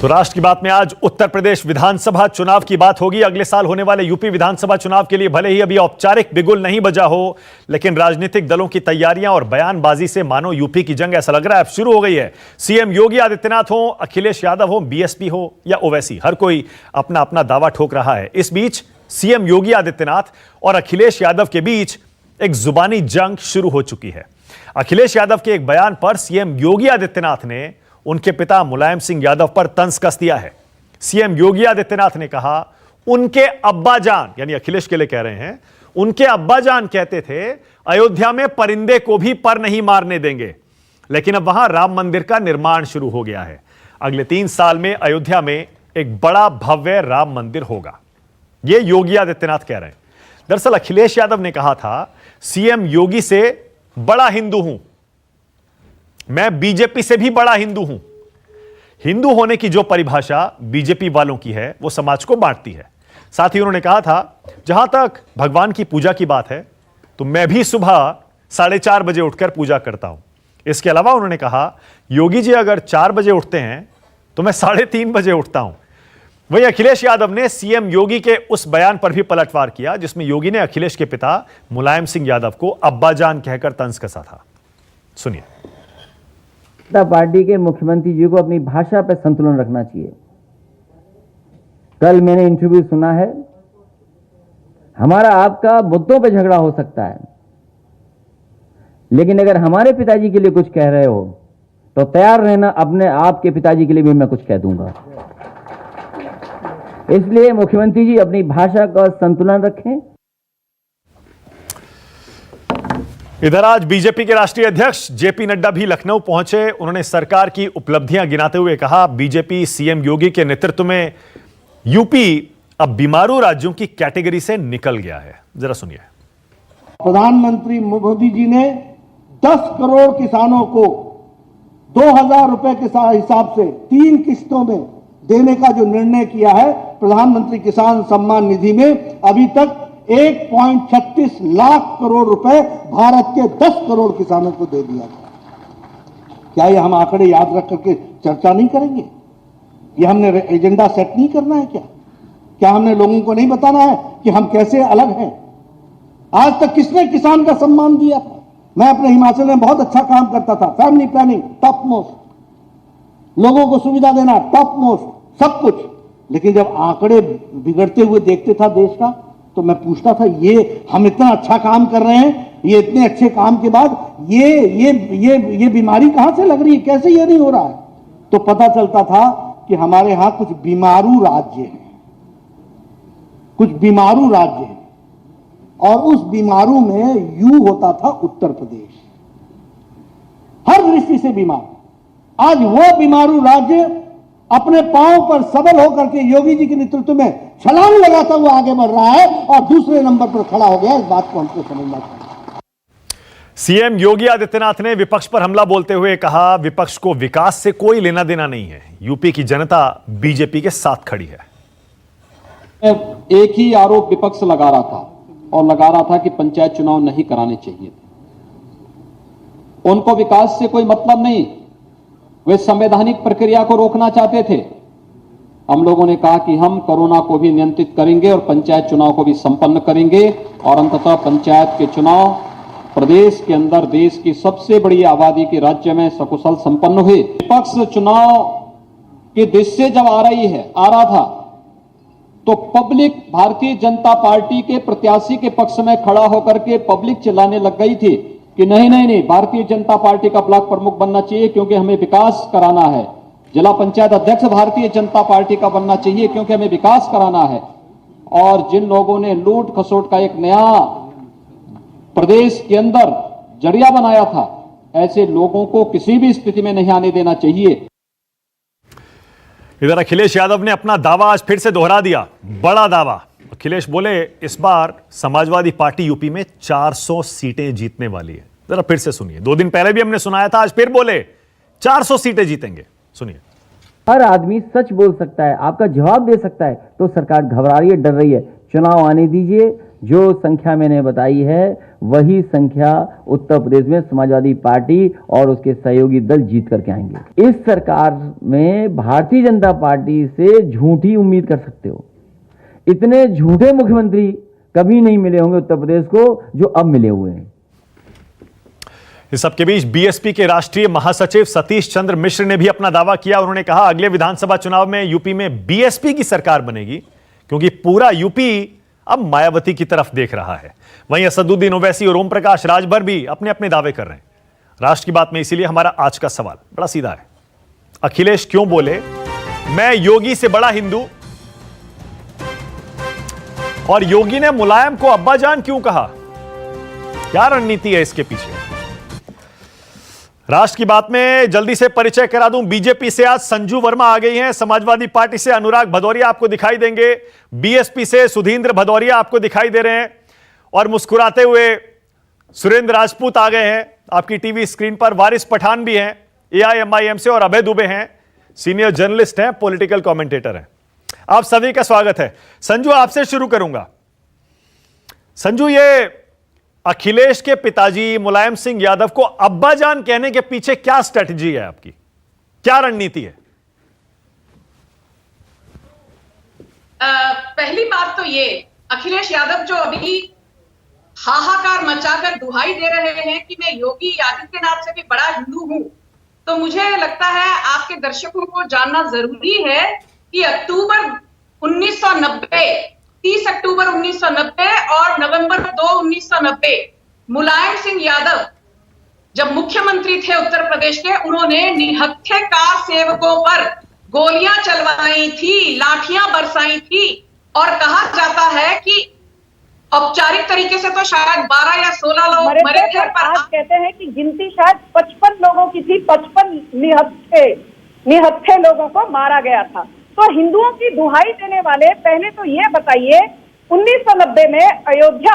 तो राष्ट्र की बात में आज उत्तर प्रदेश विधानसभा चुनाव की बात होगी। अगले साल होने वाले यूपी विधानसभा चुनाव के लिए भले ही अभी औपचारिक बिगुल नहीं बजा हो, लेकिन राजनीतिक दलों की तैयारियां और बयानबाजी से मानो यूपी की जंग ऐसा लग रहा है अब शुरू हो गई है। सीएम योगी आदित्यनाथ हो, अखिलेश यादव हो, बीएसपी हो या ओवैसी, हर कोई अपना अपना दावा ठोक रहा है। इस बीच सीएम योगी आदित्यनाथ और अखिलेश यादव के बीच एक जुबानी जंग शुरू हो चुकी है। अखिलेश यादव के एक बयान पर सीएम योगी आदित्यनाथ ने उनके पिता मुलायम सिंह यादव पर तंज कस दिया है। सीएम योगी आदित्यनाथ ने कहा उनके अब्बाजान, यानी अखिलेश के लिए कह रहे हैं, उनके अब्बाजान कहते थे अयोध्या में परिंदे को भी पर नहीं मारने देंगे, लेकिन अब वहां राम मंदिर का निर्माण शुरू हो गया है। अगले 3 साल में अयोध्या में एक बड़ा भव्य राम मंदिर होगा, यह योगी आदित्यनाथ कह रहे हैं। दरअसल अखिलेश यादव ने कहा था सीएम योगी से बड़ा हिंदू हूं, मैं बीजेपी से भी बड़ा हिंदू हूं। हिंदू होने की जो परिभाषा बीजेपी वालों की है वो समाज को बांटती है। साथ ही उन्होंने कहा था जहां तक भगवान की पूजा की बात है तो मैं भी सुबह 4:30 बजे उठकर पूजा करता हूं। इसके अलावा उन्होंने कहा योगी जी अगर 4 बजे उठते हैं तो मैं 3:30 बजे उठता हूं। वहीं अखिलेश यादव ने सीएम योगी के उस बयान पर भी पलटवार किया जिसमें योगी ने अखिलेश के पिता मुलायम सिंह यादव को अब्बाजान कहकर तंज कसा था। सुनिए। जनता पार्टी के मुख्यमंत्री जी को अपनी भाषा पर संतुलन रखना चाहिए। कल मैंने इंटरव्यू सुना है, हमारा आपका मुद्दों पे झगड़ा हो सकता है, लेकिन अगर हमारे पिताजी के लिए कुछ कह रहे हो तो तैयार रहना, अपने आपके पिताजी के लिए भी मैं कुछ कह दूंगा। इसलिए मुख्यमंत्री जी अपनी भाषा का संतुलन रखें। इधर आज बीजेपी के राष्ट्रीय अध्यक्ष जेपी नड्डा भी लखनऊ पहुंचे। उन्होंने सरकार की उपलब्धियां गिनाते हुए कहा बीजेपी सीएम योगी के नेतृत्व में यूपी अब बीमारू राज्यों की कैटेगरी से निकल गया है। जरा सुनिए। प्रधानमंत्री मोदी जी ने 10 करोड़ किसानों को 2000 रुपए के हिसाब से 3 किस्तों में देने का जो निर्णय किया है, प्रधानमंत्री किसान सम्मान निधि में अभी तक 1.36 लाख करोड़ रुपए भारत के 10 करोड़ किसानों को दे दिया था। क्या ये हम आंकड़े याद रख करके चर्चा नहीं करेंगे? ये हमने एजेंडा सेट नहीं करना है क्या? क्या हमने लोगों को नहीं बताना है कि हम कैसे अलग हैं? आज तक किसने किसान का सम्मान दिया था? मैं अपने हिमाचल में बहुत अच्छा काम करता था, फैमिली प्लानिंग टॉप मोस्ट, लोगों को सुविधा देना टॉप मोस्ट, सब कुछ। लेकिन जब आंकड़े बिगड़ते हुए देखते था देश का, तो मैं पूछता था ये हम इतना अच्छा काम कर रहे हैं, ये इतने अच्छे काम के बाद ये बीमारी कहां से लग रही है, कैसे ये नहीं हो रहा है? तो पता चलता था कि हमारे यहां कुछ बीमारू राज्य हैं, कुछ बीमारू राज्य हैं, और उस बीमारू में यू होता था उत्तर प्रदेश, हर दृष्टि से बीमार। आज वो बीमारू राज्य अपने पांव पर सबल होकर के योगी जी के नेतृत्व में छलांग लगाता हुआ आगे बढ़ रहा है और दूसरे नंबर पर खड़ा हो गया। इस बात को हमको समझना चाहिए। सीएम योगी आदित्यनाथ ने विपक्ष पर हमला बोलते हुए कहा विपक्ष को विकास से कोई लेना देना नहीं है, यूपी की जनता बीजेपी के साथ खड़ी है। एक ही आरोप विपक्ष लगा रहा था और लगा रहा था कि पंचायत चुनाव नहीं कराने चाहिए थे। उनको विकास से कोई मतलब नहीं, वे संवैधानिक प्रक्रिया को रोकना चाहते थे। हम लोगों ने कहा कि हम कोरोना को भी नियंत्रित करेंगे और पंचायत चुनाव को भी संपन्न करेंगे और अंततः पंचायत के चुनाव प्रदेश के अंदर देश की सबसे बड़ी आबादी के राज्य में सकुशल संपन्न हुए। विपक्ष चुनाव की दृश्य जब आ रहा था तो पब्लिक भारतीय जनता पार्टी के प्रत्याशी के पक्ष में खड़ा होकर के पब्लिक चिल्लाने लग गई थी कि नहीं नहीं नहीं, भारतीय जनता पार्टी का ब्लॉक प्रमुख बनना चाहिए क्योंकि हमें विकास कराना है। जिला पंचायत अध्यक्ष भारतीय जनता पार्टी का बनना चाहिए क्योंकि हमें विकास कराना है। और जिन लोगों ने लूट खसोट का एक नया प्रदेश के अंदर जरिया बनाया था, ऐसे लोगों को किसी भी स्थिति में नहीं आने देना चाहिए। इधर अखिलेश यादव ने अपना दावा आज फिर से दोहरा दिया, बड़ा दावा। अखिलेश बोले इस बार समाजवादी पार्टी यूपी में 400 सीटें जीतने वाली है। जरा फिर से सुनिए। 2 दिन पहले भी हमने सुनाया था, आज फिर बोले 400 सीटें जीतेंगे। सुनिए। हर आदमी सच बोल सकता है, आपका जवाब दे सकता है, तो सरकार घबरा रही है, डर रही है। चुनाव आने दीजिए, जो संख्या मैंने बताई है वही संख्या उत्तर प्रदेश में समाजवादी पार्टी और उसके सहयोगी दल जीत करके आएंगे। इस सरकार में भारतीय जनता पार्टी से झूठी उम्मीद कर सकते हो। इतने झूठे मुख्यमंत्री कभी नहीं मिले होंगे उत्तर प्रदेश को जो अब मिले हुए हैं। इस सबके बीच बीएसपी के राष्ट्रीय महासचिव सतीश चंद्र मिश्र ने भी अपना दावा किया। उन्होंने कहा अगले विधानसभा चुनाव में यूपी में बीएसपी की सरकार बनेगी, क्योंकि पूरा यूपी अब मायावती की तरफ देख रहा है। वहीं असदुद्दीन ओवैसी और ओम प्रकाश राजभर भी अपने अपने दावे कर रहे हैं। राष्ट्र की बात में इसीलिए हमारा आज का सवाल बड़ा सीधा है। अखिलेश क्यों बोले मैं योगी से बड़ा हिंदू, और योगी ने मुलायम को अब्बाजान क्यों कहा? क्या रणनीति है इसके पीछे? राष्ट्र की बात में जल्दी से परिचय करा दूं। बीजेपी से आज संजू वर्मा आ गई हैं, समाजवादी पार्टी से अनुराग भदौरिया आपको दिखाई देंगे, बीएसपी से सुधींद्र भदौरिया आपको दिखाई दे रहे हैं, और मुस्कुराते हुए सुरेंद्र राजपूत आ गए हैं आपकी टीवी स्क्रीन पर। वारिस पठान भी हैं एआईएमआईएम से, और अभय दुबे हैं, सीनियर जर्नलिस्ट हैं, पॉलिटिकल कमेंटेटर हैं। आप सभी का स्वागत है। संजू, आपसे शुरू करूंगा। संजू, ये अखिलेश के पिताजी मुलायम सिंह यादव को अब्बाजान कहने के पीछे क्या स्ट्रेटजी है आपकी, क्या रणनीति है? पहली बात तो ये, अखिलेश यादव जो अभी हाहाकार मचाकर दुहाई दे रहे हैं कि मैं योगी आदित्यनाथ से भी बड़ा हिंदू हूं, तो मुझे लगता है आपके दर्शकों को जानना जरूरी है कि अक्टूबर 1990, 30 अक्टूबर 1990 और नवंबर 2, 1990 मुलायम सिंह यादव जब मुख्यमंत्री थे उत्तर प्रदेश के, उन्होंने निहत्थे कार सेवकों पर गोलियां चलवाई थी, लाठियां बरसाई थी, और कहा जाता है कि औपचारिक तरीके से तो शायद 12 या 16 लोग मरे थे, पर आज कहते हैं कि गिनती शायद 55 लोगों की थी। 55 निहत्थे लोगों को मारा गया था। तो हिंदुओं की दुहाई देने वाले, पहले तो ये बताइए 1990 में अयोध्या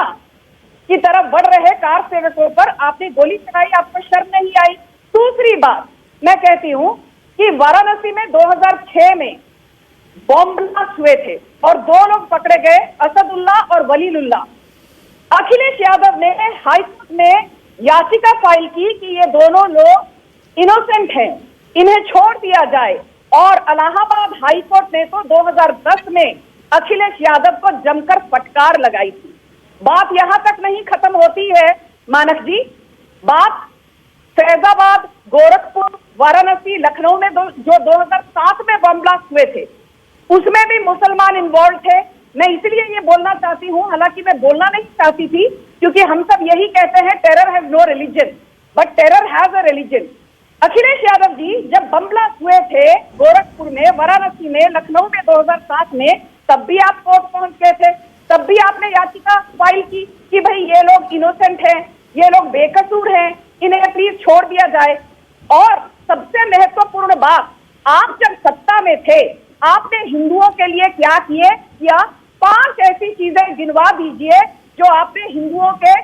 की तरफ बढ़ रहे कार सेवकों पर आपने गोली चलाई, आपको शर्म नहीं आई? दूसरी बात मैं कहती हूं कि वाराणसी में 2006 में बॉम्ब ब्लास्ट हुए थे और 2 लोग पकड़े गए, असदुल्ला और वलीलुल्ला। अखिलेश यादव ने हाईकोर्ट में याचिका फाइल की कि ये दोनों लोग इनोसेंट हैं, इन्हें छोड़ दिया जाए, और इलाहाबाद हाईकोर्ट ने तो 2010 में अखिलेश यादव को जमकर फटकार लगाई थी। बात यहां तक नहीं खत्म होती है मानक जी, बात फैजाबाद, गोरखपुर, वाराणसी, लखनऊ में जो 2007 में बम ब्लास्ट हुए थे, उसमें भी मुसलमान इन्वॉल्व थे। मैं इसलिए ये बोलना चाहती हूं, हालांकि मैं बोलना नहीं चाहती थी, क्योंकि हम सब यही कहते हैं terror has no religion, but terror has a religion. Akhilesh Yadav ji जब बम ब्लास्ट हुए थे गोरखपुर में, वाराणसी में, लखनऊ में 2007 में, तब भी आप कोर्ट पहुंच गए थे, तब भी आपने याचिका फाइल की कि भाई ये लोग इनोसेंट हैं, ये लोग बेकसूर हैं, इन्हें प्लीज छोड़ दिया जाए। और सबसे महत्वपूर्ण बात, आप जब सत्ता में थे आपने हिंदुओं के लिए क्या किया? 5 ऐसी चीजें गिनवा दीजिए जो आपने हिंदुओं के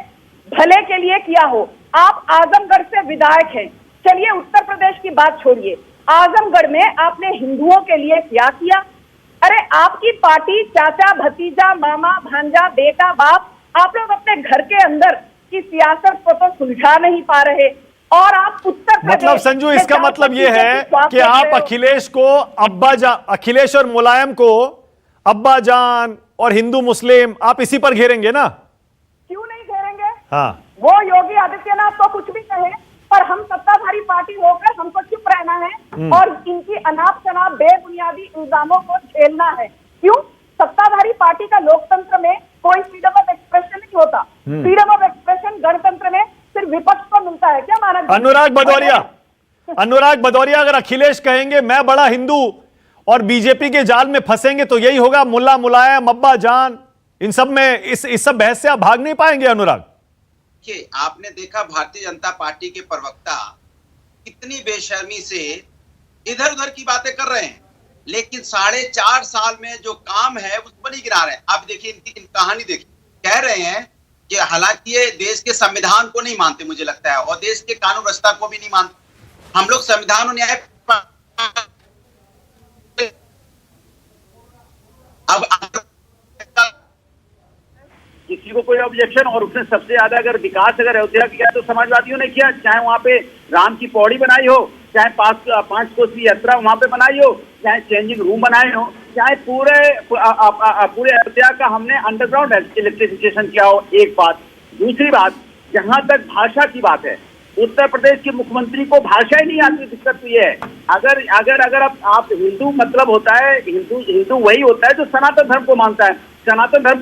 भले के लिए किया हो। आप आजमगढ़ से विधायक हैं, चलिए उत्तर प्रदेश की बात छोड़िए, आजमगढ़ में आपने हिंदुओं के लिए क्या किया? अरे आपकी पार्टी चाचा, भतीजा, मामा, भांजा, बेटा, बाप, आप लोग अपने घर के अंदर की सियासत को तो सुलझा नहीं पा रहे, और आप उत्तर प्रदेश मतलब संजू, इसका मतलब यह है कि आप अखिलेश को अखिलेश और मुलायम को अब्बाजान और हिंदू मुस्लिम, आप इसी पर घेरेंगे ना? क्यों नहीं घेरेंगे? हाँ, वो योगी आदित्यनाथ तो कुछ भी कहे, पर हम सत्ताधारी पार्टी होकर हमको चुप रहना है और इनकी अनाप शनाप बेबुनियादी इल्जामों को झेलना है। क्यों? सत्ताधारी पार्टी का लोकतंत्र में कोई फ्रीडम ऑफ एक्सप्रेशन नहीं होता। फ्रीडम ऑफ एक्सप्रेशन गणतंत्र में सिर्फ विपक्ष को मिलता है क्या? माना अनुराग भदौरिया अगर अखिलेश कहेंगे मैं बड़ा हिंदू और बीजेपी के जाल में फंसेंगे तो यही होगा, मुल्ला मुलायम, अब्बा जान, इन सब में इस सब बहस से आप भाग नहीं पाएंगे अनुराग। कि आपने देखा भारतीय जनता पार्टी के प्रवक्ता कितनी बेशर्मी से इधर उधर की बातें कर रहे हैं, लेकिन 4.5 साल में जो काम है उस पर ही गिरा रहे हैं। आप देखिए इनकी कहानी देखिए, कह रहे हैं कि हालांकि ये देश के संविधान को नहीं मानते मुझे लगता है, और देश के कानून व्यवस्था को भी नहीं मानते। हम लोग संविधान और न्याय अब किसी को कोई ऑब्जेक्शन। और उसने सबसे ज्यादा अगर विकास अगर अयोध्या किया तो समाजवादियों ने किया, चाहे वहां पे राम की पौड़ी बनाई हो, चाहे पांच कोसी यात्रा वहां पे बनाई हो, चाहे चेंजिंग रूम बनाए हो, चाहे पूरे अयोध्या का हमने अंडरग्राउंड इलेक्ट्रिफिकेशन किया हो। एक बात। दूसरी बात, जहां तक भाषा की बात है, उत्तर प्रदेश के मुख्यमंत्री को भाषा ही नहीं आती। दिक्कत तो ये है, अगर आप हिंदू मतलब होता है, हिंदू वही होता है जो सनातन धर्म को मानता है। सनातन धर्म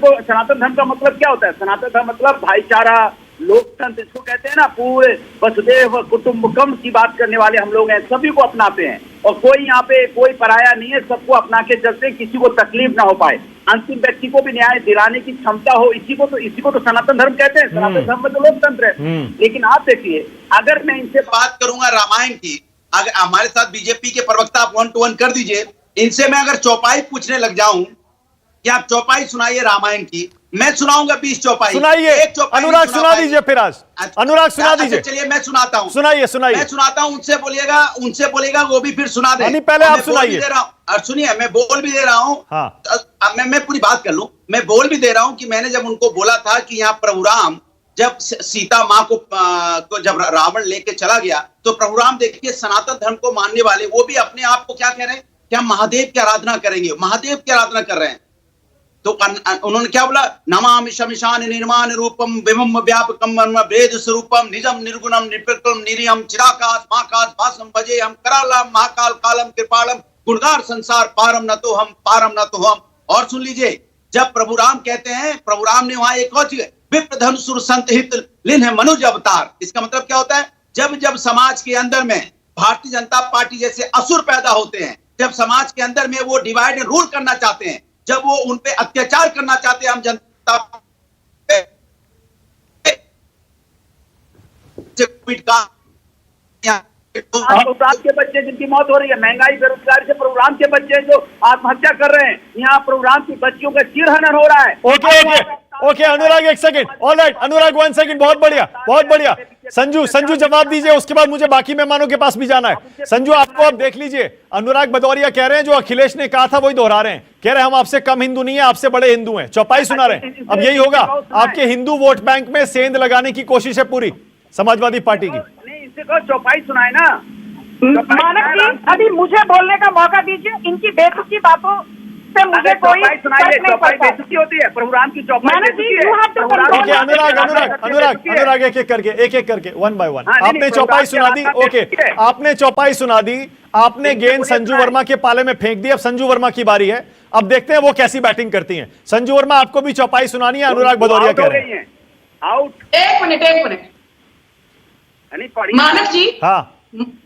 का मतलब क्या होता है? सनातन धर्म मतलब भाईचारा, लोकतंत्र, इसको कहते हैं ना। पूरे वसुदेव कुटुंबकम की बात करने वाले हम लोग हैं, सभी को अपनाते हैं और कोई यहाँ पे कोई पराया नहीं है, सबको अपना के चलते हैं, किसी को तकलीफ ना हो पाए, अंतिम व्यक्ति को भी न्याय दिलाने की क्षमता हो। इसी को तो सनातन धर्म कहते हैं। सनातन धर्म में तो लोकतंत्र है। लेकिन आप देखिए, अगर मैं इनसे बात करूंगा रामायण की, अगर हमारे साथ बीजेपी के प्रवक्ता आप 1 to 1 कर दीजिए, इनसे मैं अगर चौपाई पूछने लग जाऊं कि आप चौपाई सुनाइए रामायण की, मैं सुनाऊंगा 20 चौपाई। सुनाइए, अनुराग सुना दीजिए फिर आज। अनुराग सुना दीजिए। चलिए मैं सुनाता हूँ। सुनाइए मैं सुनाता हूँ, उनसे बोलिएगा वो भी फिर सुना दे। पहले आप सुनाइए। और सुनिए, मैं बोल भी दे रहा हूँ। हाँ। मैं पूरी बात कर लूं। मैं बोल भी दे रहा हूँ कि मैंने जब उनको बोला था कि यहाँ प्रभु राम जब सीता माँ को जब रावण लेके चला गया, तो प्रभु राम देखिए सनातन धर्म को मानने वाले वो भी अपने आप को क्या कह रहे हैं कि हम महादेव की आराधना करेंगे, महादेव की आराधना कर रहे हैं। तो उन्होंने क्या बोला? नमामि शमिशान निर्माण रूपम विभम व्यापकम वेद स्वरूपम निजम निर्गुणम निर्विकल्पम निरियम चिराकाश महाकाश भासम भजे हम करालम महाकाल कालम कृपालम गुणगार संसार पारम न तो हम। और सुन लीजिए, जब प्रभु राम कहते हैं, प्रभु राम ने वहां एक और चीज, विप्र धनुषुर संत हित लिन्ह मनुज अवतार। इसका मतलब क्या होता है? जब समाज के अंदर में भारतीय जनता पार्टी जैसे असुर पैदा होते हैं, जब समाज के अंदर में वो डिवाइड एंड रूल करना चाहते हैं, जब वो उन पे अत्याचार करना चाहते हैं, हम जनता प्रभुराम के बच्चे जिनकी मौत हो रही है, महंगाई बेरोजगारी से प्रभुराम के बच्चे जो आत्महत्या कर रहे हैं, यहाँ प्रभुराम की बच्चियों का चीरहनन हो रहा है। ओके अनुराग, एक सेकंड। ऑलराइट अनुराग, 1 सेकंड। बहुत बढ़िया। संजू जवाब दीजिए, उसके बाद मुझे बाकी मेहमानों के पास भी जाना है। संजू, आपको अब देख लीजिए, अनुराग भदौरिया कह रहे हैं जो अखिलेश ने कहा था वही दोहरा रहे हैं। कह रहे हैं हम आपसे कम हिंदू नहीं है, आपसे बड़े हिंदू हैं। चौपाई सुना रहे हैं। अब यही होगा, आपके हिंदू वोट बैंक में सेंध लगाने की कोशिश है पूरी समाजवादी पार्टी की। नहीं, इनसे कहो चौपाई सुनाए ना। मानक जी, अभी मुझे बोलने का मौका दीजिए। इनकी बेतुकी बातों से मुझे कोई सुनाइए। चौपाई बेतुकी होती है? प्रभुराम की चौपाई बेतुकी है? अनुराग एक एक करके 1 by 1 आपने चौपाई सुना दी। ओके, आपने चौपाई सुना दी, आपने गेंद संजू वर्मा के पाले में फेंक दी। अब संजू वर्मा की बारी है, अब देखते हैं वो कैसी बैटिंग करती हैं। संजू वर्मा, आपको भी चौपाई सुनानी है? अनुराग भदौरिया कह रहे हैं आउट। एक मिनट मानक जी। हाँ,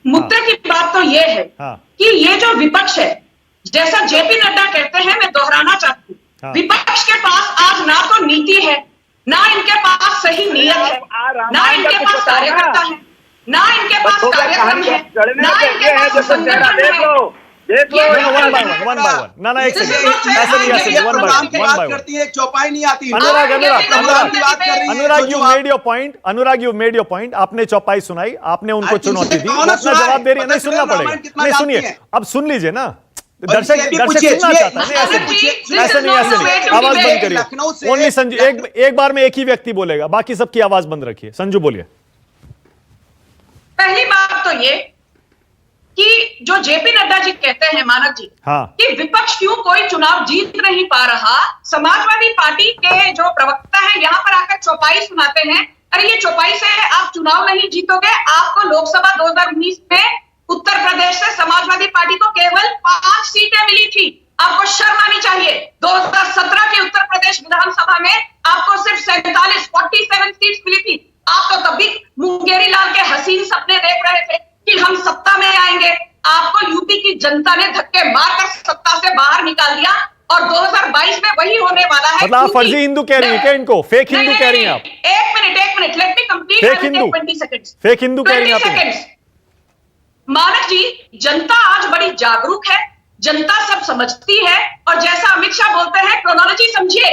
मुद्दे की बात तो ये है कि ये जो विपक्ष है, जैसा जेपी नड्डा कहते हैं, मैं दोहराना चाहती हूँ, विपक्ष के पास आज ना तो नीति है, ना इनके पास सही नीयत है, ना इनके पास कार्यकर्ता है, ना इनके पास कार्यक्रम है, ना इनके पास संगठन है। One by one. ना एक सेकंड, ऐसे नहीं, 1 by 1 करती है, चौपाई नहीं आती। अनुराग यू मेड योर पॉइंट। आपने चौपाई सुनाई, आपने उनको चुनौती दी, अपना जवाब दे रही है। नहीं, सुनना पड़ेगा। नहीं, सुनिए, अब सुन लीजिए ना, दर्शक सुनना चाहता है। ऐसे नहीं, आवाज बंद करिए। ओनली संजू, एक बार में एक ही व्यक्ति बोलेगा, बाकी सबकी आवाज बंद रखिए। संजू बोलिए। पहली बात तो ये कि जो जेपी नड्डा जी कहते हैं, मानक जी, कि विपक्ष क्यों कोई चुनाव जीत नहीं पा रहा, समाजवादी पार्टी के जो प्रवक्ता है यहाँ पर आकर चौपाई सुनाते हैं। अरे ये चौपाई से आप चुनाव नहीं जीतोगे। आपको लोकसभा 2019 में उत्तर प्रदेश से समाजवादी पार्टी को केवल 5 सीटें मिली थी। आपको शर्म आनी चाहिए। 2017 के उत्तर प्रदेश विधानसभा में आपको सिर्फ 47 सीट्स मिली थी। आप तो तब भी मुंगेरी लाल के हसीन सपने देख रहे थे कि हम सत्ता में आएंगे। आपको यूपी की जनता ने धक्के मारकर सत्ता से बाहर निकाल दिया और 2022 में वही होने वाला है। मतलब आप फर्जी हिंदू कह रही हैं क्या इनको? फेक हिंदू कह रही हैं आप? एक minute, let me complete. Fake Hindu, 20 seconds. Fake Hindu कह रही हैं आप? मानक जी, जनता आज बड़ी जागरूक है, जनता सब समझती है। और जैसा अमित शाह बोलते हैं, क्रोनोलॉजी समझिए।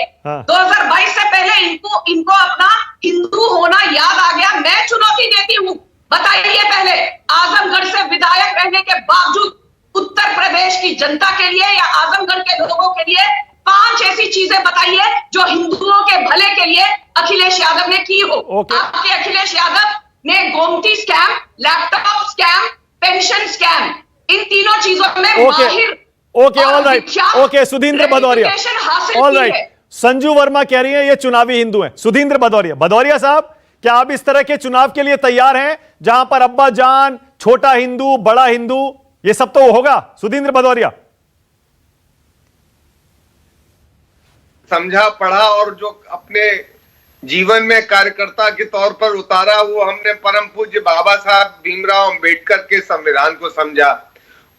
2022 से पहले इनको अपना हिंदू होना याद आ गया। मैं चुनौती देती हूं, बताइए पहले आजमगढ़ से विधायक रहने के बावजूद उत्तर प्रदेश की जनता के लिए या आजमगढ़ के लोगों के लिए 5 ऐसी चीजें बताइए जो हिंदुओं के भले के लिए अखिलेश यादव ने की हो। आपके अखिलेश यादव ने Gomti scam, laptop scam, pension scam, इन तीनों चीजों में माहिर okay, all right, okay, Sudhindra Bhadauria, all right. Sanju Verma कह रही है ये चुनावी हिंदू हैं। सुधींद्र भदौरिया साहब, क्या आप इस तरह के चुनाव के लिए तैयार हैं जहां पर अब्बा जान, छोटा हिंदू, बड़ा हिंदू, ये सब तो होगा? सुधींद्र भदौरिया, समझा पढ़ा और जो अपने जीवन में कार्यकर्ता के तौर पर उतारा वो हमने परम पूज्य बाबा साहब भीमराव अंबेडकर के संविधान को समझा।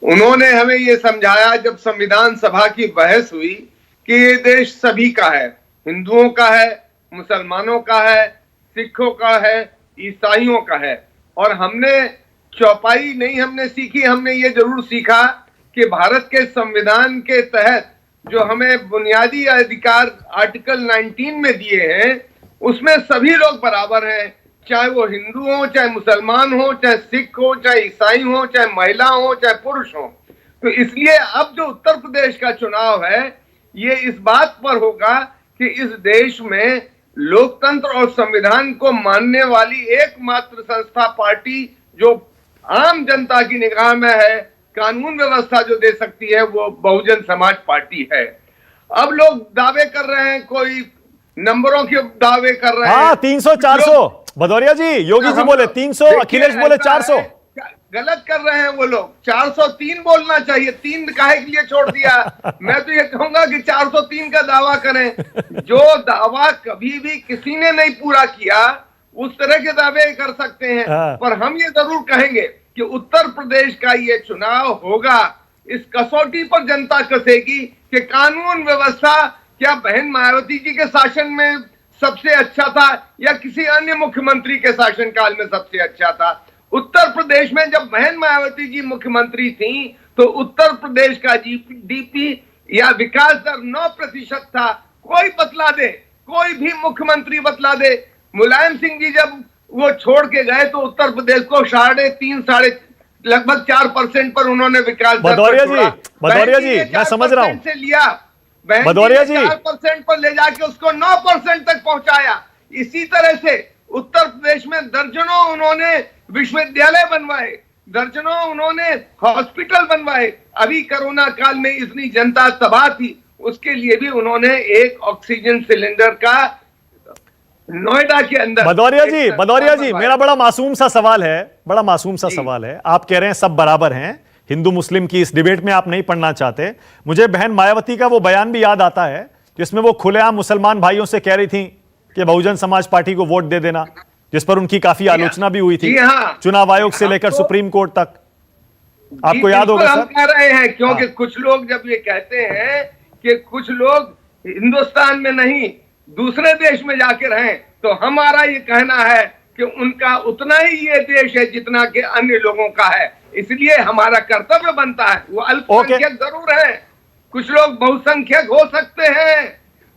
उन्होंने हमें ये समझाया जब संविधान सभा की बहस हुई कि ये देश सभी का है, हिंदुओं का है, मुसलमानों का है, सिखों का है, ईसाइयों का है। और हमने चौपाई नहीं हमने सीखी, हमने ये जरूर सीखा कि भारत के संविधान के तहत जो हमें बुनियादी अधिकार आर्टिकल 19 में दिए हैं उसमें सभी लोग बराबर हैं, चाहे वो हिंदू हो, चाहे मुसलमान हो, चाहे सिख हो, चाहे ईसाई हो, चाहे महिला हो, चाहे पुरुष हो। तो इसलिए अब जो उत्तर प्रदेश का चुनाव है ये इस बात पर होगा कि इस देश में लोकतंत्र और संविधान को मानने वाली एकमात्र संस्था पार्टी जो आम जनता की निगाह में है, कानून व्यवस्था जो दे सकती है, वो बहुजन समाज पार्टी है। अब लोग दावे कर रहे हैं, कोई नंबरों के दावे कर रहे हैं। हाँ, 300-400 भदौरिया जी, योगी जी बोले 300, अखिलेश बोले 400। गलत कर रहे हैं वो लोग। 403 बोलना चाहिए, 3 काहे के लिए छोड़ दिया? मैं तो ये कहूंगा कि 403 का दावा करें। जो दावा कभी भी किसी ने नहीं पूरा किया उस तरह के दावे कर सकते हैं, पर हम ये जरूर कहेंगे कि उत्तर प्रदेश का ये चुनाव होगा, इस कसौटी पर जनता कसेगी कि कानून व्यवस्था क्या बहन मायावती जी के शासन में सबसे अच्छा था या किसी अन्य मुख्यमंत्री के शासनकाल में सबसे अच्छा था। उत्तर प्रदेश में जब बहन मायावती जी मुख्यमंत्री थी तो उत्तर प्रदेश का जीडीपी या विकास दर 9% था। कोई बतला दे, कोई भी मुख्यमंत्री बतला दे। मुलायम सिंह जी जब वो छोड़ के गए तो उत्तर प्रदेश को 3.5 लगभग 4% पर उन्होंने विकास दर भदौरिया जी मैं समझ रहा हूं से लिया, भदौरिया जी 4% पर ले जाके उसको 9% तक पहुंचाया। इसी तरह से उत्तर प्रदेश में दर्जनों उन्होंने विश्वविद्यालय बनवाए, दर्जनों उन्होंने हॉस्पिटल बनवाए। अभी कोरोना काल में इतनी जनता तबाह थी, उसके लिए भी उन्होंने एक ऑक्सीजन सिलेंडर का नोएडा के अंदर। भदौरिया जी मेरा बड़ा मासूम सा सवाल है, आप कह रहे हैं सब बराबर हैं, हिंदू मुस्लिम की इस डिबेट में आप नहीं पढ़ना चाहते। मुझे बहन मायावती का वो बयान भी याद आता है जिसमें वो खुलेआम मुसलमान भाइयों से कह रही थी कि बहुजन समाज पार्टी को वोट दे देना, जिस पर उनकी काफी आलोचना भी हुई थी, चुनाव आयोग से लेकर सुप्रीम कोर्ट तक। आपको याद होगा हम कह रहे हैं क्योंकि कुछ लोग जब ये कहते हैं कि कुछ लोग हिंदुस्तान में नहीं दूसरे देश में जाके रहें, तो हमारा ये कहना है कि उनका उतना ही ये देश है जितना कि अन्य लोगों का है। इसलिए हमारा कर्तव्य बनता है, वो अल्पसंख्यक जरूर है, कुछ लोग बहुसंख्यक हो सकते हैं,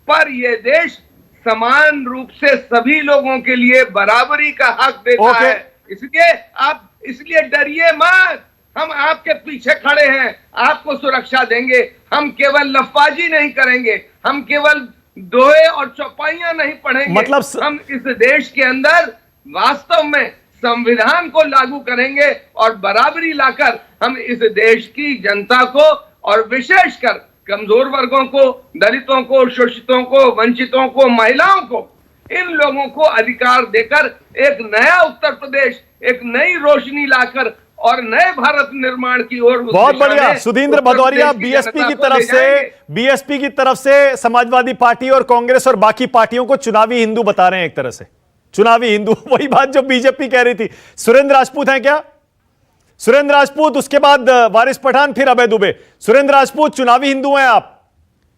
पर ये देश समान रूप से सभी लोगों के लिए बराबरी का हक देता है। इसलिए डरिए मत, हम आपके पीछे खड़े हैं, आपको सुरक्षा देंगे। हम केवल लफाजी नहीं करेंगे, हम केवल दोहे और चौपाइयां नहीं पढ़ेंगे, मतलब हम इस देश के अंदर वास्तव में संविधान को लागू करेंगे और बराबरी लाकर हम इस देश की जनता को और विशेषकर कमजोर वर्गों को, दलितों को, शोषितों को, वंचितों को, महिलाओं को, इन लोगों को अधिकार देकर एक नया उत्तर प्रदेश, एक नई रोशनी लाकर और नए भारत निर्माण की ओर। बहुत बढ़िया सुधींद्र भदौरिया, बीएसपी की तरफ से समाजवादी पार्टी और कांग्रेस और बाकी पार्टियों को चुनावी हिंदू बता रहे हैं, एक तरह से चुनावी हिंदू। वही बात जो बीजेपी कह रही थी। सुरेंद्र राजपूत हैं क्या? सुरेंद्र राजपूत, उसके बाद वारिस पठान, फिर अभय दुबे। सुरेंद्र राजपूत, चुनावी हिंदू हैं आप,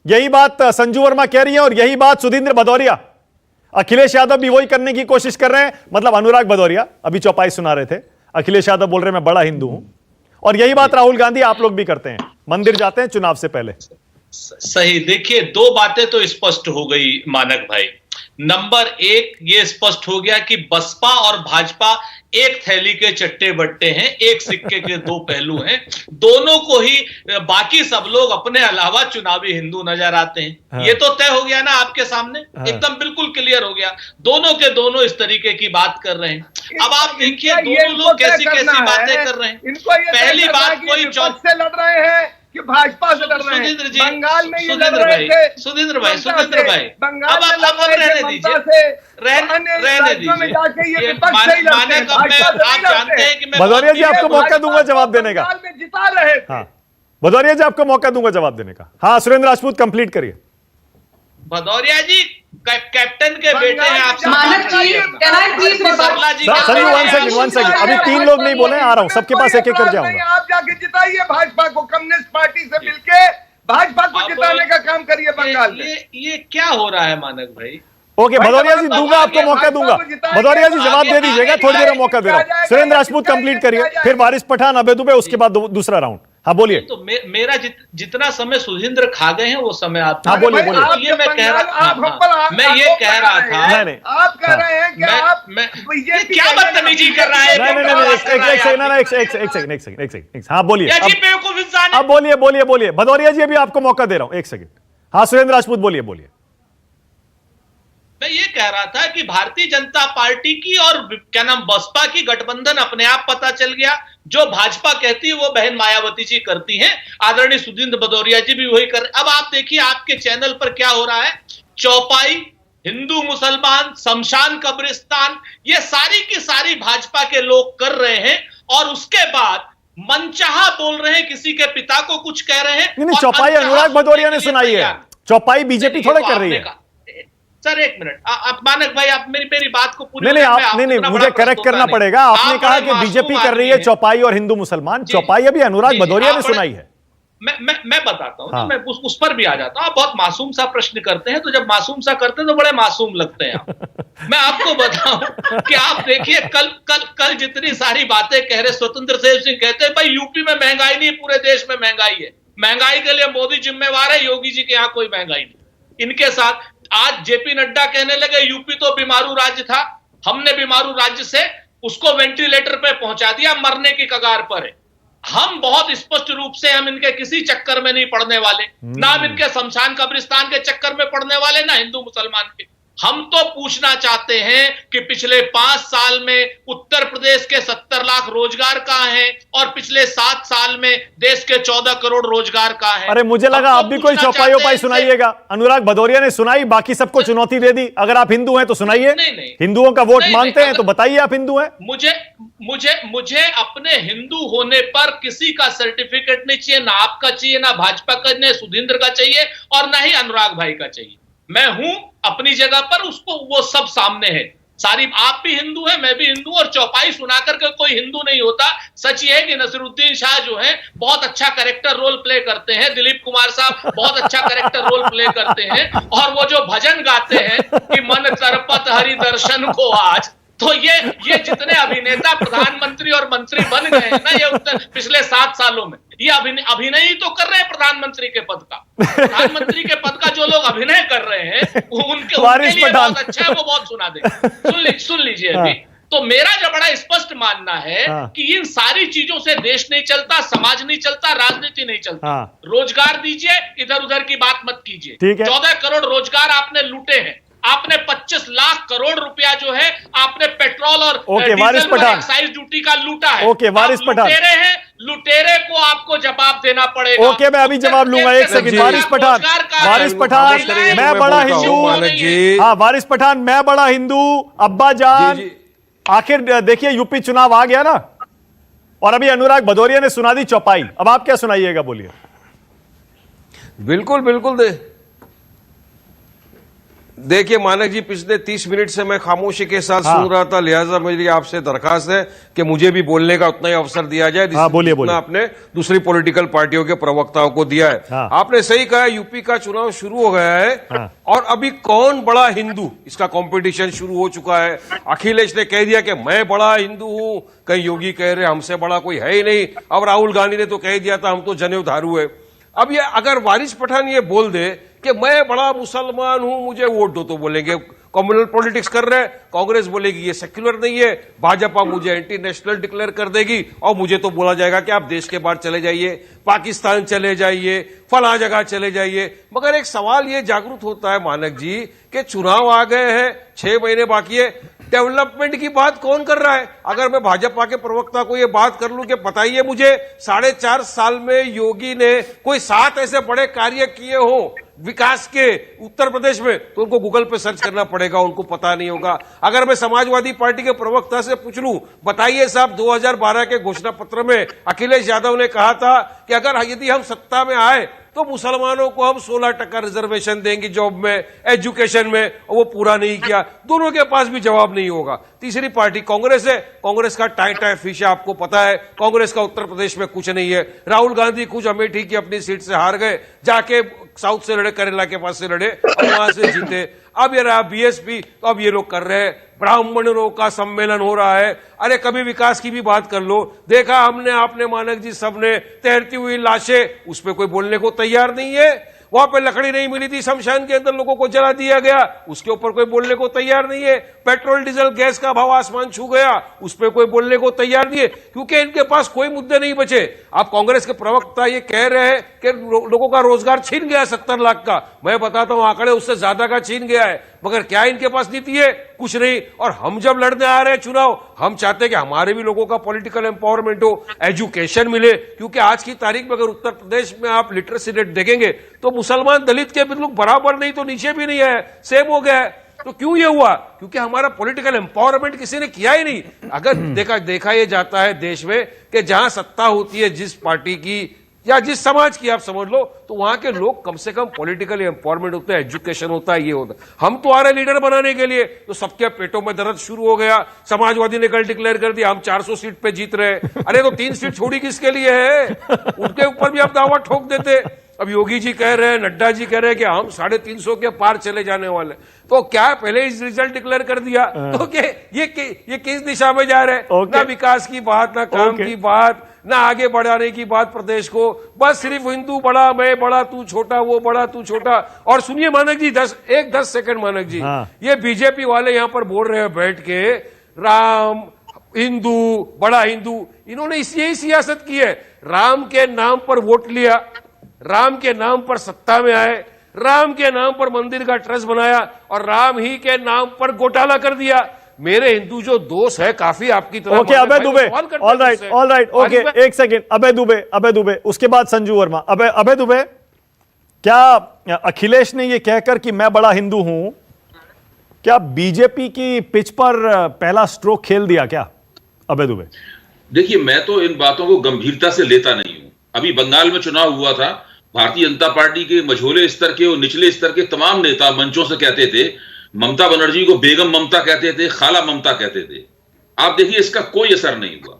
यही बात संजू वर्मा कह रही है और यही बात सुधींद्र भदौरिया, अखिलेश यादव भी वही करने की कोशिश कर रहे हैं। मतलब अनुराग भदौरिया अभी चौपाई सुना रहे थे, अखिलेश यादव बोल रहे मैं बड़ा हिंदू हूं, और यही बात राहुल गांधी आप लोग भी करते हैं, मंदिर जाते हैं चुनाव से पहले। सही। देखिए, दो बातें तो स्पष्ट हो गई मानक भाई। नंबर एक, ये स्पष्ट हो गया कि बसपा और भाजपा एक थैली के चट्टे बट्टे हैं, एक सिक्के के दो पहलू हैं। दोनों को ही बाकी सब लोग अपने अलावा चुनावी हिंदू नजर आते हैं। हाँ। ये तो तय हो गया ना आपके सामने, हाँ। एकदम बिल्कुल क्लियर हो गया। दोनों के दोनों इस तरीके की बात कर रहे हैं। अब आप देखिए दोनों लोग कैसी कैसी बातें कर रहे हैं। पहली बात, कोई से लड़ रहे हैं कि भाजपा से लड़ रहे हैं। सुधींद्र जी, बंगाल में ये लड़ सुधींद्र रहे भाई, थे सुधींद्र भाई, ममता सुधींद्र से। भाई, बंगाल अब में आप लड़ रहे रहने थे दीजिए, ममता से। रहने दीजिए। जाके ये ये विपक्ष से ही लड़ते माने हैं, कब मैं, भाजपा से नहीं आप जानते हैं कि मैं भदौरिया जी आपको मौका दूंगा जवाब देने का। बंगाल में जिता रहे थे। हाँ, भदौरिया जी आपको मौका दूंगा जवाब देने का। हाँ, सुरेंद्र राजपूत कंप्लीट करिए। भदौरिया जी कैप्टन के बेटे हैं आप। Manak ji, can I please Sarla ji rebut? Sanju one second, अभी 3 लोग नहीं बोले, आ रहा हूं, सबके पास एक एक कर जाऊंगा। आप जाके जिताइए भाजपा को, कम्युनिस्ट पार्टी से मिलके भाजपा को जिताने का काम करिए बंगाल में। ये क्या हो रहा है मानक भाई? ओके भदौरिया जी, दूंगा आपको मौका दूंगा। भदौरिया जी जवाब दे दीजिएगा, थोड़ी देर में मौका दे रहा हूं। सुरेंद्र राजपूत कंप्लीट करिए, फिर वारिस पठान, अबे दुबे, उसके बाद दूसरा राउंड। हाँ बोलिए। तो मेरा जितना समय सुधींद्र खा गए हैं वो समय आप। हाँ बोलिए बोलिए। ये मैं कह रहा था, मैं ये कह रहा था, नहीं आप कह रहे हैं कि आप ये क्या बदतमीजी कर रहा है? एक सेकंड। हाँ बोलिए या जी बेवकूफ इंसान है। अब बोलिए भदौरिया जी, अभी आपको मौका दे रहा हूं, एक सेकंड। हाँ सुरेंद्र राजपूत बोलिए। मैं ये कह रहा था कि भारतीय जनता पार्टी की और क्या नाम बसपा की गठबंधन अपने आप पता चल गया। जो भाजपा कहती है वो बहन मायावती जी करती हैं, आदरणीय सुधींद्र भदौरिया जी भी वही कर रहे। अब आप देखिए आपके चैनल पर क्या हो रहा है। चौपाई, हिंदू मुसलमान, शमशान कब्रिस्तान, ये सारी की सारी भाजपा के लोग कर रहे हैं और उसके बाद मनचाहा बोल रहे हैं, किसी के पिता को कुछ कह रहे हैं। नहीं, चौपाई अनुराग भदौरिया ने सुनाई है, चौपाई बीजेपी थोड़े कर रही है। सर एक मिनट, आप मानक भाई, आप मेरी बात को पूरी नहीं, मुझे करेक्ट करना पड़ेगा। आपने कहा कि बीजेपी कर रही है चौपाई और हिंदू मुसलमान, चौपाई अभी अनुराग भदौरिया ने सुनाई है। मैं बताता हूं। हाँ। मैं उस पर भी आ जाता हूं। आप बहुत मासूम सा प्रश्न करते हैं, तो जब मासूम सा करते हैं तो बड़े मासूम लगते हैं आप। मैं आपको बताऊं कि आप देखिए कल जितनी सारी बातें कह रहे, स्वतंत्र देव सिंह कहते हैं भाई यूपी में महंगाई नहीं, पूरे देश में महंगाई है, महंगाई के लिए मोदी जिम्मेवार है, योगी जी के यहाँ कोई महंगाई नहीं। इनके साथ आज जेपी नड्डा कहने लगे यूपी तो बीमारू राज्य था, हमने बीमारू राज्य से उसको वेंटिलेटर पे पहुंचा दिया, मरने की कगार पर है। हम बहुत स्पष्ट रूप से, हम इनके किसी चक्कर में नहीं पड़ने वाले, ना हम इनके शमशान कब्रिस्तान के चक्कर में पड़ने वाले, ना हिंदू मुसलमान के। हम तो पूछना चाहते हैं कि पिछले 5 साल में उत्तर प्रदेश के 70 लाख रोजगार कहां हैं और पिछले 7 साल में देश के 14 करोड़ रोजगार कहां हैं? अरे मुझे लगा आप भी कोई चौपाई सुनाइएगा। अनुराग भदौरिया ने सुनाई, बाकी सबको चुनौती दे दी। अगर आप हिंदू हैं तो सुनाइए। नहीं। हिंदुओं का वोट मांगते हैं तो बताइए आप हिंदू हैं। मुझे अपने हिंदू होने पर किसी का सर्टिफिकेट नहीं चाहिए, ना आपका चाहिए, ना भाजपा का, ना सुधींद्र का चाहिए और ना ही अनुराग भाई का चाहिए। मैं हूं अपनी जगह पर, उसको वो सब सामने है। सारी आप भी हिंदू हैं, मैं भी हिंदू, और चौपाई सुना करके कोई हिंदू नहीं होता। सच ये है कि नसीरुद्दीन शाह जो है बहुत अच्छा कैरेक्टर रोल प्ले करते हैं, दिलीप कुमार साहब बहुत अच्छा कैरेक्टर रोल प्ले करते हैं, और वो जो भजन गाते हैं कि मन तरपत हरि दर्शन को आज, तो ये जितने अभिनेता प्रधानमंत्री और मंत्री बन गए हैं ना, ये पिछले 7 सालों में, ये अभिनय ही तो कर रहे हैं प्रधानमंत्री के पद का। प्रधानमंत्री के पद का जो लोग अभिनय कर रहे हैं उनके लिए बहुत अच्छा है, वो बहुत सुना दे। सुन लीजिए अभी। तो मेरा जो बड़ा स्पष्ट मानना है कि इन सारी चीजों से देश नहीं चलता, समाज नहीं चलता, राजनीति नहीं चलता। रोजगार दीजिए, इधर उधर की बात मत कीजिए। 14 करोड़ रोजगार आपने लूटे हैं। आपने 25 लाख करोड़ रुपया जो है आपने पेट्रोल और डीजल पर एक्साइज ड्यूटी का लूटा है। ओके, वारिस पठान लुटेरे हैं, लुटेरे को आपको जवाब देना पड़ेगा। ओके, मैं अभी जवाब लूंगा, एक सेकंड। वारिस पठान, मैं बड़ा हिंदू। हाँ वारिस पठान, मैं बड़ा हिंदू। अब्बा जान, आखिर देखिए यूपी चुनाव आ गया ना, और अभी अनुराग भदौरिया ने सुना दी चौपाई। अब आप क्या सुनाइएगा, बोलिए। बिल्कुल देखिए मानक जी, पिछले 30 मिनट से मैं खामोशी के साथ सुन रहा था, लिहाजा मेरी आपसे दरखास्त है कि मुझे भी बोलने का उतना ही अवसर दिया जाए जितना आपने दूसरी पॉलिटिकल पार्टियों के प्रवक्ताओं को दिया है। आपने सही कहा, यूपी का चुनाव शुरू हो गया है और अभी कौन बड़ा हिंदू, इसका कंपटीशन शुरू हो चुका है। अखिलेश ने कह दिया कि मैं बड़ा हिंदू हूं, कहीं योगी कह रहे हमसे बड़ा कोई है ही नहीं, अब राहुल गांधी ने तो कह दिया था हम तो जनेऊधारू है। अब ये अगर वारिस पठान ये बोल दे कि मैं बड़ा मुसलमान हूं, मुझे वोट दो, तो बोलेंगे कम्युनल पॉलिटिक्स कर रहे हैं। कांग्रेस बोलेगी ये सेक्युलर नहीं है, भाजपा मुझे एंटी नेशनल डिक्लेयर कर देगी और मुझे तो बोला जाएगा कि आप देश के बाहर चले जाइए, पाकिस्तान चले जाइए, फला जगह चले जाइए। मगर एक सवाल ये जागरूक होता है मानक जी कि चुनाव आ गए हैं, 6 महीने बाकी है, डेवलपमेंट की बात कौन कर रहा है? अगर मैं भाजपा के प्रवक्ता को ये बात कर लूं कि बताइए मुझे 4.5 साल में योगी ने कोई 7 ऐसे बड़े कार्य किए हो विकास के उत्तर प्रदेश में, तो उनको गूगल पे सर्च करना पड़ेगा, उनको पता नहीं होगा। अगर मैं समाजवादी पार्टी के प्रवक्ता से पूछ लूं, बताइए साहब 2012 के घोषणा पत्र में अखिलेश यादव ने कहा था कि अगर यदि हम सत्ता में आए तो मुसलमानों को हम 16% रिजर्वेशन देंगे जॉब में, एजुकेशन में, और वो पूरा नहीं किया। दोनों के पास भी जवाब नहीं होगा। तीसरी पार्टी कांग्रेस है, कांग्रेस का टाई टाई फिश है, आपको पता है। कांग्रेस का उत्तर प्रदेश में कुछ नहीं है। राहुल गांधी कुछ अमेठी की अपनी सीट से हार गए, जाके साउथ से लड़े, करेला के पास से लड़े और वहां से जीते। अब ये रहा बीएसपी, तो अब ये लोग कर रहे हैं ब्राह्मणों का सम्मेलन हो रहा है। अरे कभी विकास की भी बात कर लो। देखा हमने, आपने, मानक जी, सबने तैरती हुई लाशें, उस पर कोई बोलने को तैयार नहीं है। वहां पे लकड़ी नहीं मिली थी, शमशान के अंदर लोगों को जला दिया गया, उसके ऊपर कोई बोलने को तैयार नहीं है। पेट्रोल डीजल गैस का भाव आसमान छू गया, उस पर कोई बोलने को तैयार नहीं है, क्योंकि इनके पास कोई मुद्दे नहीं बचे। आप कांग्रेस के प्रवक्ता ये कह रहे हैं कि लोगों का रोजगार छीन गया 70 लाख का। मैं बताता हूं आंकड़े उससे ज्यादा का छीन गया है, मगर क्या इनके पास नीति है? कुछ नहीं। और हम जब लड़ने आ रहे हैं चुनाव, हम चाहते हैं कि हमारे भी लोगों का पॉलिटिकल एम्पावरमेंट हो, एजुकेशन मिले, क्योंकि आज की तारीख में अगर उत्तर प्रदेश में आप लिटरेसी रेट देखेंगे तो मुसलमान दलित के बिल्कुल बराबर नहीं तो नीचे भी नहीं है, सेम हो गया है। तो क्यों ये हुआ? क्योंकि हमारा पॉलिटिकल एम्पावरमेंट किसी ने किया ही नहीं। अगर देखा ये जाता है देश में कि जहां सत्ता होती है जिस पार्टी की या जिस समाज की, आप समझ लो, तो वहां के लोग कम से कम पॉलिटिकल एम्पावरमेंट होता है, एजुकेशन होता है, ये होता है। हम तो आ रहे लीडर बनाने के लिए, तो सबके पेटों में दर्द शुरू हो गया। समाजवादी ने कल डिक्लेयर कर दिया हम 400 सीट पे जीत रहे हैं। अरे तो 3 सीट छोड़ी किसके लिए है? उनके ऊपर भी आप दावा ठोक देते। अब योगी जी कह रहे हैं, नड्डा जी कह रहे हैं कि हम 350 के पार चले जाने वाले। तो क्या पहले ही रिजल्ट डिक्लेयर कर दिया? तो ये किस दिशा में जा रहे हैं? ना विकास की बात, ना काम की बात, ना आगे बढ़ाने की बात प्रदेश को, बस सिर्फ हिंदू बड़ा, मैं बड़ा, तू छोटा, वो बड़ा, तू छोटा। और सुनिए मानक जी, 10 सेकंड मानक जी, ये बीजेपी वाले यहां पर बोल रहे हैं बैठ के राम, हिंदू, बड़ा हिंदू, इन्होंने यही सियासत की है। राम के नाम पर वोट लिया, राम के नाम पर सत्ता में आए, राम के नाम पर मंदिर का ट्रस्ट बनाया और राम ही के नाम पर घोटाला कर दिया। मेरे हिंदू जो दोस्त है काफी आपकी तरह। ओके अभय दुबे, ऑल राइट, ओके, एक सेकंड, अभय दुबे, उसके बाद संजू वर्मा। अभय दुबे, क्या अखिलेश ने ये कहकर कि मैं बड़ा हिंदू हूं, क्या बीजेपी की पिच पर पहला स्ट्रोक खेल दिया क्या? अभय दुबे, देखिए, मैं तो इन बातों को गंभीरता से लेता नहीं हूं। अभी बंगाल में चुनाव हुआ था, भारतीय जनता पार्टी के मझोले स्तर के और निचले स्तर के तमाम नेता मंचों से कहते थे, ममता बनर्जी को बेगम ममता कहते थे, खाला ममता कहते थे। आप देखिए इसका कोई असर नहीं हुआ।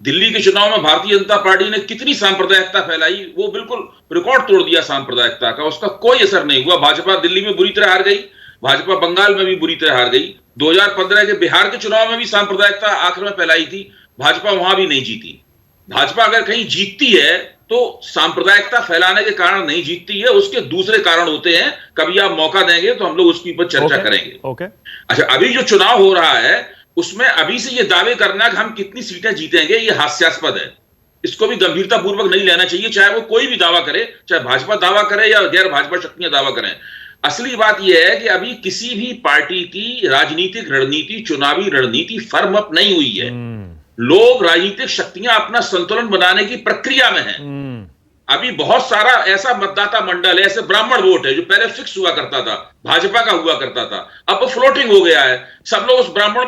दिल्ली के चुनाव में भारतीय जनता पार्टी ने कितनी सांप्रदायिकता फैलाई, वो बिल्कुल रिकॉर्ड तोड़ दिया सांप्रदायिकता का, उसका कोई असर नहीं हुआ। भाजपा दिल्ली में बुरी तरह हार गई, भाजपा बंगाल में भी बुरी तरह हार गई। 2015 के बिहार के चुनाव में भी सांप्रदायिकता आखिर में फैलाई थी, भाजपा वहां भी नहीं जीती। भाजपा अगर कहीं जीतती है तो सांप्रदायिकता फैलाने के कारण नहीं जीतती है, उसके दूसरे कारण होते हैं। कभी आप मौका देंगे तो हम लोग उसके ऊपर चर्चा करेंगे। अच्छा, अभी जो चुनाव हो रहा है उसमें अभी से ये दावे करना कि हम कितनी सीटें जीतेंगे, ये हास्यास्पद है। इसको भी गंभीरता पूर्वक नहीं लेना चाहिए, चाहे वो कोई भी दावा करे, चाहे भाजपा दावा करे या गैर भाजपा शक्तियां दावा करें। असली बात यह है कि अभी किसी भी पार्टी की राजनीतिक रणनीति, चुनावी रणनीति फर्म अप नहीं हुई है। लोग, राजनीतिक शक्तियां अपना संतुलन बनाने की प्रक्रिया में हैं। अभी बहुत सारा ऐसा मतदाता मंडल है, ऐसे ब्राह्मण वोट है जो पहले फिक्स हुआ करता था, भाजपा का हुआ करता था, अब वो फ्लोटिंग हो गया है। सब लोग उस ब्राह्मण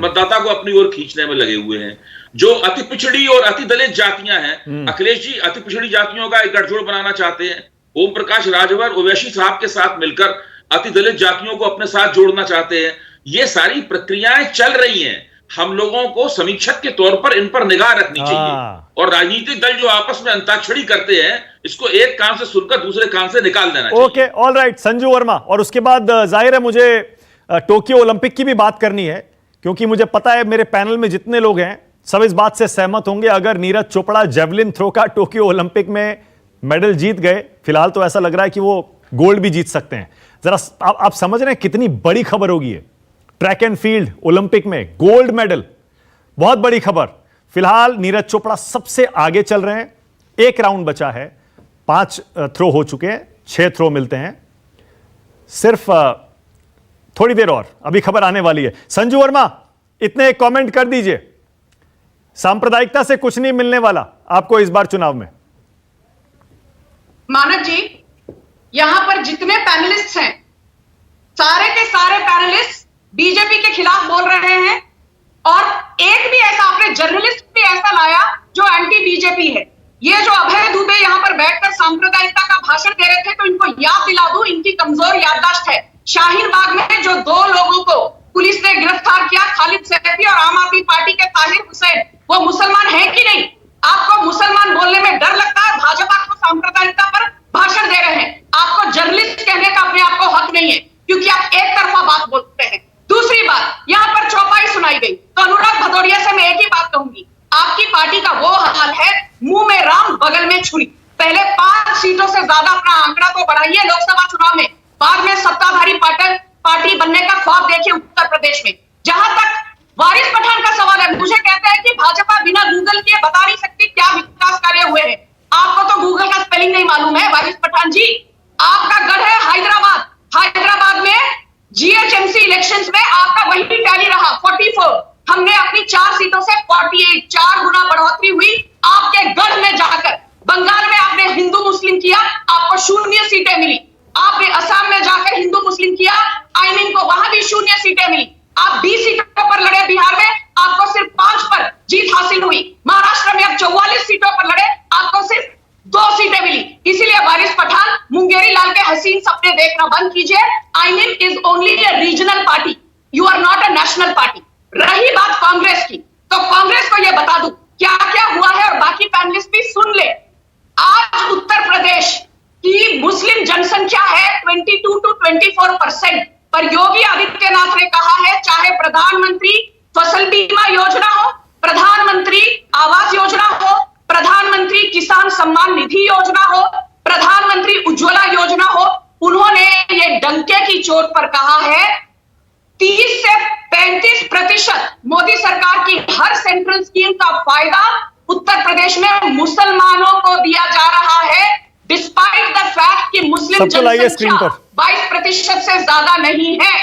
मतदाता को अपनी ओर खींचने में लगे हुए हैं। जो अति पिछड़ी और अति दलित जातियां हैं, अखिलेश जी अति पिछड़ी जातियों का एक गठजोड़ बनाना चाहते हैं। ओम प्रकाश राजभर ओवैसी साहब के साथ मिलकर अति दलित जातियों को अपने साथ जोड़ना चाहते हैं। ये सारी प्रक्रियाएं चल रही हैं। हम लोगों को समीक्षक के तौर पर इन पर निगाह रखनी चाहिए, और राजनीतिक दल जो आपस में अंताक्षरी करते हैं, इसको एक कान से सुनकर दूसरे कान से निकाल देना चाहिए। Okay, all right, Sanju Verma. और उसके बाद जाहिर है मुझे टोक्यो ओलंपिक की भी बात करनी है, क्योंकि मुझे पता है मेरे पैनल में जितने लोग हैं सब इस बात से सहमत होंगे, अगर नीरज चोपड़ा जेवलिन थ्रो का टोक्यो ओलंपिक में मेडल जीत गए, फिलहाल तो ऐसा लग रहा है कि वो गोल्ड भी जीत सकते हैं। जरा आप समझ रहे हैं कितनी बड़ी खबर होगी ये। ट्रैक एंड फील्ड ओलंपिक में गोल्ड मेडल, बहुत बड़ी खबर। फिलहाल नीरज चोपड़ा सबसे आगे चल रहे हैं, एक राउंड बचा है, 5 थ्रो हो चुके हैं, 6 थ्रो मिलते हैं, सिर्फ थोड़ी देर और, अभी खबर आने वाली है। संजू वर्मा, इतने एक कमेंट कर दीजिए, सांप्रदायिकता से कुछ नहीं मिलने वाला आपको इस बार चुनाव में। मानव जी, यहां पर जितने पैनलिस्ट हैं, सारे के सारे पैनलिस्ट बीजेपी के खिलाफ बोल रहे हैं, और एक भी ऐसा, आपने जर्नलिस्ट भी ऐसा लाया जो एंटी बीजेपी है। ये जो अभय दुबे यहां पर बैठकर सांप्रदायिकता का भाषण दे रहे थे, तो इनको याद दिला दूं, इनकी कमजोर याददाश्त है। शाहीन बाग में जो 2 लोगों को पुलिस ने गिरफ्तार किया, खालिद सैफी और आम आदमी पार्टी के ताहिर हुसैन, वो मुसलमान है कि नहीं? आपको मुसलमान बोलने में डर लगता है, भाजपा को सांप्रदायिकता पर भाषण दे रहे हैं। आपको जर्नलिस्ट कहने का अपने आप को हक नहीं है, क्योंकि आप एक तरफा बात बोलते हैं। दूसरी बात, यहां पर चौपाई सुनाई गई, तो अनुराग भदौरिया से मैं एक ही बात कहूंगी, आपकी पार्टी का वो हाल है, मुंह में राम बगल में छुरी। पहले 5 सीटों से ज्यादा अपना आंकड़ा तो बढ़ाइए लोकसभा चुनाव में, बाद में सत्ताधारी पार्टी बनने का ख्वाब देखिए उत्तर प्रदेश में। जहां तक वारिस पठान का सवाल है, मुझे कहते हैं कि भाजपा बिना गूगल के बता नहीं सकती क्या विकास कार्य हुए हैं। आपको तो गूगल का स्पेलिंग नहीं मालूम है वारिस पठान जी। आपका गढ़ है हैदराबाद, हैदराबाद में जीएचएमसी इलेक्शंस में आपका वही टैली रहा 44, हमने अपनी 4 सीटों से 48, 4 गुना बढ़ोतरी हुई आपके गढ़ में जाकर। बंगाल में आपने हिंदू मुस्लिम किया, आपको 0 सीटें मिली। आपने असम में जाकर हिंदू मुस्लिम किया, आईमीन को वहां भी 0 सीटें मिली। आप 20 सीटों पर लड़े बिहार में, आपको सिर्फ 5 पर जीत हासिल हुई। महाराष्ट्र में आप 44 सीटों पर लड़े, आपको सिर्फ 2 सीटें मिली। इसीलिए वारिस पठान, मुंगेरी लाल के हसीन सपने देखना बंद कीजिए। I mean is only a regional party, you are not a national party. रही बात कांग्रेस की, तो कांग्रेस को यह बता दूं क्या क्या हुआ है, और बाकी पैनलिस्ट भी सुन ले। आज उत्तर प्रदेश की मुस्लिम जनसंख्या है 22 to 24%, पर योगी आदित्यनाथ ने कहा है चाहे प्रधानमंत्री फसल बीमा योजना हो, प्रधानमंत्री आवास योजना हो, प्रधानमंत्री किसान सम्मान निधि योजना हो, प्रधानमंत्री उज्ज्वला योजना हो, उन्होंने ये डंके की चोट पर कहा है 30 से 35% मोदी सरकार की हर सेंट्रल स्कीम का फायदा उत्तर प्रदेश में मुसलमानों को दिया जा रहा है, डिस्पाइट द फैक्ट कि मुस्लिम जनसंख्या 22% से ज्यादा नहीं है।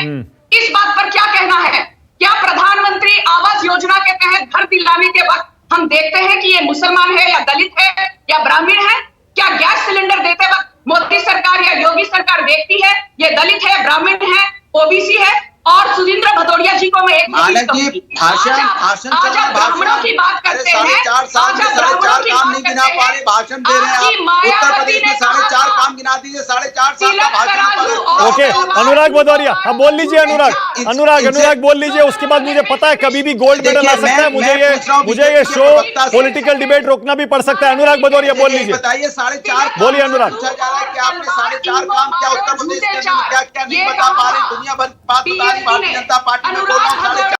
इस बात पर क्या कहना है? क्या प्रधानमंत्री आवास योजना के तहत घर दिलाने के वक्त हम देखते हैं कि ये मुसलमान है या दलित है या ब्राह्मण है? क्या गैस सिलेंडर देते वक्त मोदी सरकार या योगी सरकार देखती है ये दलित है, ब्राह्मण है, ओबीसी है? और सुरेंद्र भदौरिया जी को मैं एक भाषण ब्राह्मणों की बात करते हैं, 4.5 साल में 4.5 काम नहीं गिना पा रहे, भाषण दे रहे हैं आप। उत्तर प्रदेश में 4.5 काम गिना दीजिए, 4.5 साल का भाषण। ओके, अनुराग भदौरिया, अब बोल लीजिए। अनुराग बोल लीजिए, उसके बाद मुझे पता है कभी भी गोल्ड मेडल आ सकता है, मुझे ये शो पॉलिटिकल डिबेट रोकना भी पड़ सकता है। अनुराग भदौरिया बोल लीजिए, बताइए 4.5 बोलिए अनुराग। पूछा जा रहा है कि आपने 4.5 काम क्या उत्तर प्रदेश के अंदर क्या क्या नहीं बता पा रहे, दुनिया भर की बात बता रही, भारतीय जनता पार्टी में बोल रहा हूँ